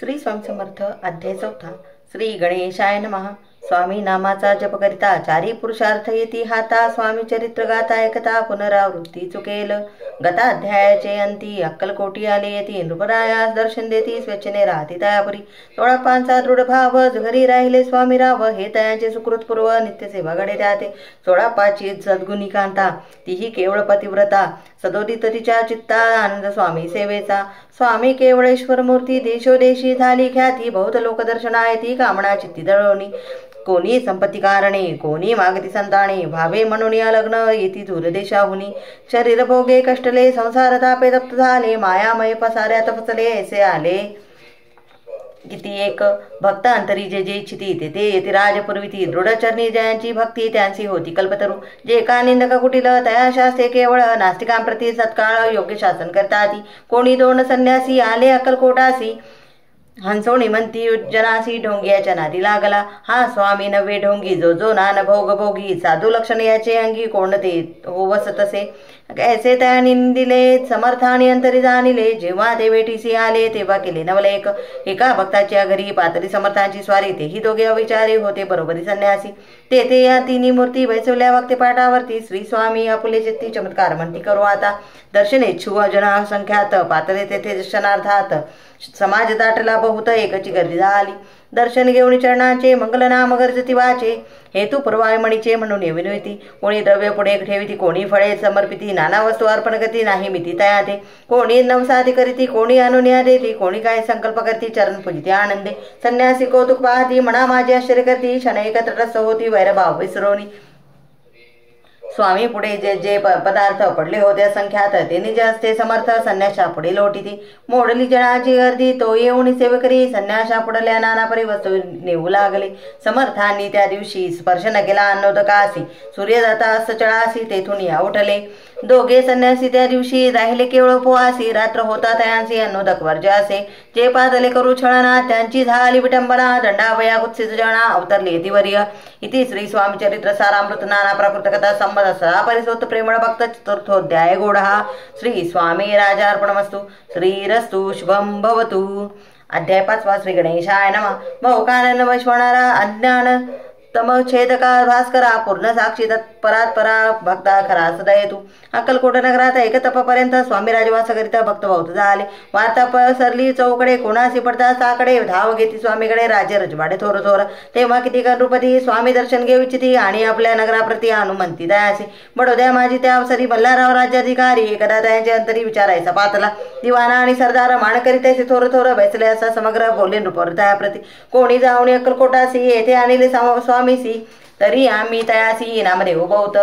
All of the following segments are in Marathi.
श्री स्वामी समर्थ अध्याय 4. श्री गणेशाय नमः. स्वामी नामाचा जप करिता चारी पुरुषार्थ येती हाता. स्वामी चरित्र गाता ऐकता पुनरावृत्ती चुकेल. गता अध्यायाचे अंती अक्कलकोटी आले येती. नृपरायास दर्शन देती स्वेच्छेने राहती तयापुरी. 16 पांचा दृढ भाव घरी राहिले स्वामी राव. हे तयांचे सुकृत पूर्व नित्य सेवा घडे त्याते. 16 पाची सद्गुणी कांता तीही केवळ पतिव्रता. सदोदित तिच्या चित्ता आनंद स्वामी सेवेचा. स्वामी केवळेश्वर मूर्ती देशोदेशी झाली ख्याती. बहुत लोक दर्शना येती कामना चित्ती दळवणी. कोणी संपत्ती कारणे कोणी मागती संताने. भावे म्हणून या लग्न येती दूरदेशाहुनी. शरीर भोगे कष्टले संसार तापे तप्त झाले. मायामय पसाऱ्यात फसले ऐसे आले. किती एक भक्त अंतरी जे जे इच्छिती ते ते येते राजपुरविती. दृढचरणी जयांची भक्ती त्यांची होती कल्पतरू. जे का निंदक कुटील तया शास्त्रे केवळ. नास्तिकांप्रती सत्काळ योग्य शासन करताती. कोणी 2 संन्यासी आले अक्कलकोटासी. हंसोणी म्हणती उज्जनासी. ढोंग्याच्या नादी लागला हा स्वामी नव्हे ढोंगी. जो जो नान भोग भोगी. साधू लक्षण याचे अंगी कोणते होवस तसे. ऐसे त्या निंदिले समर्थानी अंतरी जाणिले. जेव्हा ते भेटीसी आले तेव्हा केले नवलेख. एका भक्ताच्या घरी पातळी समर्थांची स्वारी. तेही दोघे अविचारी होते बरोबरी संन्यासी. ते या तिन्ही मूर्ती बैसवल्या वक्ते पाठावरती. श्री स्वामी आपुले चित्ती चमत्कार म्हणती करू आता. दर्शनेच्छू जना संख्यात पातळे तेथे दर्शनार्थात. समाज दाटला बहुत एकची गर्दी झाली. दर्शन घेऊन चरणाचे मंगलनाम गर्जती वाचे. हेतू पूर्वायमणीचे म्हणून विनवती. कोणी द्रव्य पुढे ठेविती कोणी फळे समर्पिती. नाना वस्तू अर्पण करती नाही मिती तया ते. कोणी नवसादी करीती कोणी अनुज्ञा देती. कोणी काय संकल्प करती चरण पूजिती आनंदे. संन्यासी कौतुक पाहती म्हणा माझे आश्चर्य करती. क्षण एकत्र रस होती वैरभाव विसरोनी. स्वामी पुढे जे जे पदार्थ पडले होते संख्यात ते निज असते समर्थ. संन्याशा पुढे लोटीती मोडली जनाची गर्दी. तो येऊन सेवकरी. संन्याशा पुढल्या नाना परी वस्तू नेऊ लागले. समर्थांनी त्या दिवशी स्पर्श न केला अन्नोदकासी. सूर्य जाता अस्त चळासी तेथून या उठले. दोघे संन्यासी त्या दिवशी राहिले केवळ उपवासी. रात्र होता तयांसी अन्नोदक वर्ज असे. जे पातले करू छळना त्यांची झाली विटंबना. दंडावया कुत्सित जना अवतरली येतिवर्य. इति श्री स्वामी चरित्र सारामृत नाना प्राकृत कथा संबंध सदा परिसोत प्रेमळ भक्त चतुर्थोध्याय गोढा. श्री स्वामी राजार्पणमस्तु. श्रीरस्तु शुभम भवतु. अध्याय 5. श्री गणेशाय नमः. बहुकानन वैश्वणारा अज्ञान तमछेदका भास्करा. पूर्ण साक्षी तत्परात परा भक्ता खरा सदा येतू. अक्कलकोट नगरात एक तपापर्यंत स्वामी राजवास करिता भक्त बहुत झाले. वार्ता पसरली चौकडे. कोणासी पडता साकडे. धाव घेती स्वामीकडे राजे रजवाडे थोर थोर. तेव्हा किती नृपती स्वामी दर्शन घेऊ इच्छिती. आणि आपल्या नगराप्रती हनुमंती दयासी. बडोद्या माझी त्या अवसरी मल्हारराव राज्याधिकारी. एकदा त्यांचे अंतरी विचारायचा पातला. दिवाना आणि सरदार मान करीत ऐसे थोर थोर बैसले असा समग्र बोलले नृपवर त्याप्रती. कोणी जाऊन अक्कलकोटासी येथे आणले स्वामीसी. तरी आम्ही तयासी नामदेव बहुत.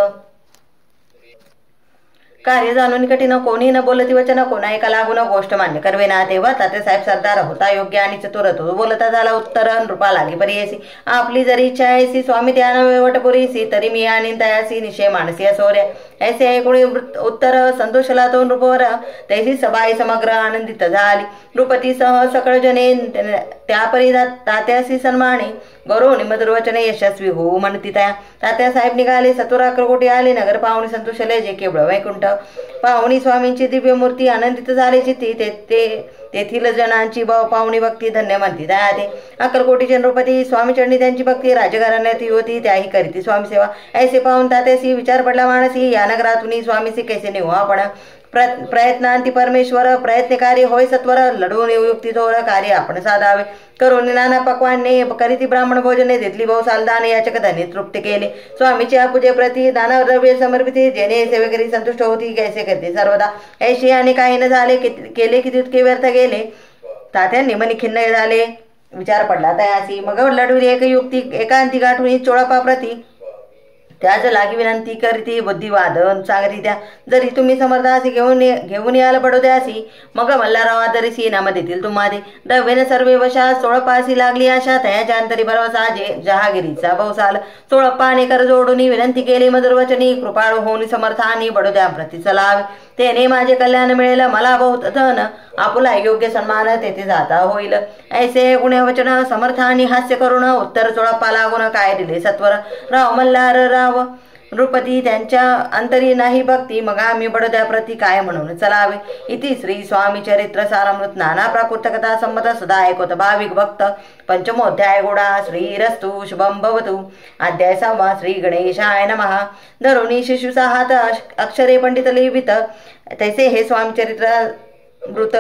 कार्य जाणून कठीण कोणी न बोलती वचन. कोणा एका लागून गोष्ट मान्य करवेना. तेव्हा तात्यासाहेब सरदार होता योग्य आणि चतुर. तो बोलता झाला उत्तर नृपा लागे परियसी. आपली जरी इच्छा ऐसी स्वामी त्यान वटपुरीसी. तरी मी आणि तयासी निश्चय मानसी असोऱ्या. ऐसे ऐकून उत्तर संतोषला तो नृपवर. त्याची सभाई समग्र आनंदित झाली. नृपती सह सकळ जने त्यापरी तात्यासी सन्माने. गौरव मधुरवचने यशस्वी होऊ म्हणती त्या. तात्यासाहेब निघाले सत्वर अक्कलकोटी आले. नगर पाहुणी संतोषले जे केवळ वैकुंठ. पाहुणी स्वामींची दिव्य मूर्ती आनंदित झाले चित्ती. तेथील जनांची पाहुणी भक्ती धन्य म्हणती त्या ते. अक्कलकोटीचे नृपती स्वामी चरणी त्यांची भक्ती. राजघराण्यात होती त्याही करीती स्वामी सेवा. ऐसे पाहून तात्यासी विचार पडला मानसी. या नगरातून स्वामीसी कैसे नेऊ आपण. प्रयत्नांती परमेश्वर. प्रयत्नकारी होय सत्वर. लढून युक्ती थोर कार्य आपण साधावे. करून नाना पक्वाने करीती ब्राह्मण भोजने. देतली बहु सालदाने याचक धने तृप्त केले. स्वामीच्या पूजे प्रती दानव द्रव्य समर्पिते. जेणे सेवेकरी संतुष्ट होती कैसे करते सर्वदा. ऐशी आणि काही न झाले केले की तितके व्यर्थ गेले. तात्यांनी मनी खिन्न झाले. विचार पडला तयासी. मग लढून एक युक्ती एकांती गाठून चोळपा प्रती. त्याच लागी विनंती करीती बुद्धिवाद सांगती त्या. जरी तुम्ही समर्थासी घेऊन याल बडोद्यासी. मग मल्हारराव आदरीसी नाम देतील तुम्हादे. द्रव्येन सर्वे वशा. चोळपासी लागली आशा. तयाच्या अंतरी भरवसा जहागिरीचा बहुसाल. चोळप्पाने कर जोडून विनंती केली मधुरवचनी. कृपाळू होऊन समर्थानी बडोद्या प्रती चलावे. तेने माझे कल्याण मिळेल मला बहुत धन. आपुला योग्य सन्मान तेथे जाता होईल. ऐसे गुणवचन समर्थानी हास्य करून. उत्तर चोळप्पा लागून काय दिले सत्वर. राव मल्हार राव नृपती त्यांच्या अंतरी नाही भक्ती, मग आम्ही बडोद्याप्रती काय म्हणून चलावे. इति श्री स्वामी चरित्र सारामृत नाना प्राकृत कथा संमत सदा ऐकवत भाविक भक्त. पंचमोध्याय गोडा. श्रीरस्तु शुभम भवतु. अध्याय 6. श्री गणेशाय नमः. धरुणी शिशुचा हात अक्षरे पंडित लिहिवित, तैसे हे स्वामी चरित्र मृत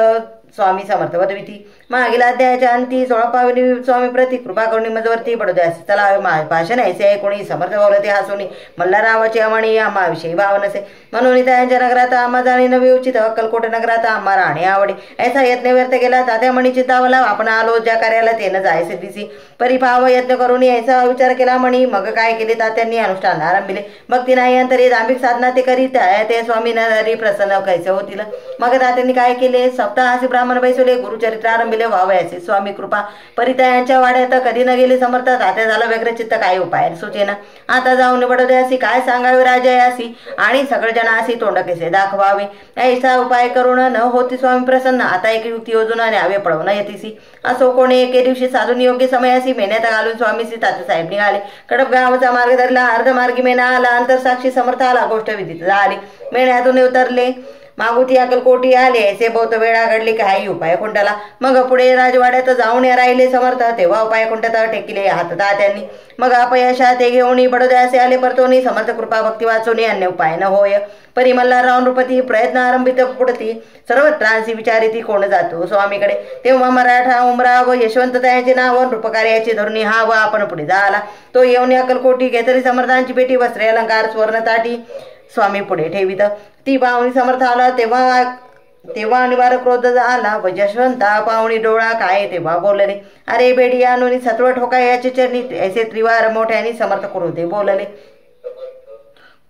स्वामी समर्थ वदविती. मागील अध्यायाच्या अंती 16 स्वामी प्रति कृपा करुणी मजवर्ती बडोद्यास चलावे. भाषण ऐसे ऐकुणी समर्थ बोलते हसुनी, मल्हारावाची अमणी आम्हाविषयी भाव नसे. म्हणून त्यांच्या नगरात आम्हा जाणे नवे उचित, अक्कलकोट नगरात आम्हा राहणे आवडे. ऐसा यत्न व्यर्थ केला तात्या मणी चिंतावला, आपण आलो ज्या कार्याला तेन जायचे दिसी. परिभाव यत्न करून ऐसा विचार केला म्हणी, मग काय केले तात्यांनी अनुष्ठान आरंभिले. भक्ती नाही अंतरी दांभिक साधना ते करीत, ते स्वामी नरी प्रसन्न कैसे होतील. मग तात्यांनी काय केले, सप्ताहासी ब्राह्मण बैसवले, गुरुचरित्र आरंभिले. व्हावयाचे स्वामी कृपा. परितयांच्या वाड्यात कधी न गेले समर्थ, तात्या झालं व्यग्रचित्त काय उपाय सुचेना. आता जाऊन बडोद्यासी काय सांगावे राजयासी, आणि सगळेजणासी तोंड कसे दाखवावे. ऐसा उपाय करून न होती स्वामी प्रसन्न. आता एक युक्ती योजून न्यावे पळवून येतीसी. असो कोणी एके दिवशी साधून योग्य समयासी मेहनत घालून स्वामीसी तात्यासाहेब निघाले. कडप गावचा मार्ग धरला, अर्धमार्गी मेना आला, अंतरसाक्षी समर्थ आला, गोष्ट विदित झाली. मेण्यातून उतरले, मागुती अक्कलकोटी आले. ऐसे बहुत वेळा घडले, काही उपाय कोणताला. मग पुढे राजवाड्यात जाऊन राहिले समर्थ, तेव्हा उपाय कोणत्यात टेकिले हात तात्यांनी. मग अपयशा ते घेऊन बडोद्यासे आले परतोनी, समर्थ कृपा भक्ती वाचोनी अन्य उपाय न होय. परी मल्हारराव नृपती प्रयत्न आरंभित पुढती, सर्वत्रांसी विचारिती कोण जातो स्वामीकडे. तेव्हा मराठा उमराव यशवंत त्यांचे नाव, नृपकार्याची धरुणी हा व आपण पुढे झाला. तो येऊन अक्कलकोटी घेतली समर्थांची पेटी, वस्त्रे अलंकार सुवर्ण ताटी स्वामी पुढे ठेवित. ती पाहुणी समर्थ आला, तेव्हा निवार क्रोध आला, व यशवंता पाहुणी डोळा काय तेव्हा बोलले. अरे बेडी आणून सत्व ठोका याचे चरणी, ऐसे त्रिवार मोठ्याने समर्थ क्रोधे बोलले.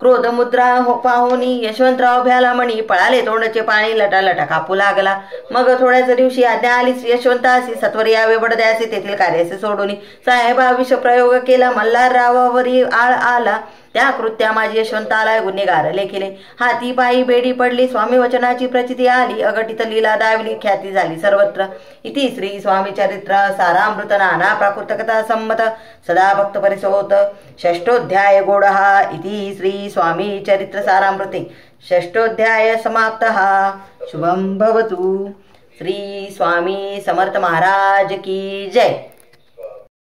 क्रोध मुद्रा पाहुनी यशवंतराव भ्याला म्हणी, पळाले तोंडचे पाणी लटालटा कापू लागला. मग थोड्याच दिवशी आज्ञा आली यशवंतासी, सत्वर यावे बडोद्यासी तेथील कार्याचे सोडून. साहेबा विषप्रयोग केला, मल्हाररावावरी आळ आला. त्या कृत्या माझी यशवंताला गुन्हेगार लेखिले. हाती पायी बेडी पडली, स्वामी वचनाची प्रचिती आली. अघटित लीला दाविली, ख्याती झाली सर्वत्र. इति श्री स्वामी चरित्र सारामृत नाना प्राकृत कथा संमत सदा भक्त परिसोत. षष्ठोध्याय गोडहा. इति श्री स्वामी चरित्र सारामृते षष्ठोध्याय समाप्तः. शुभम भवतु. श्री स्वामी समर्थ महाराज की जय.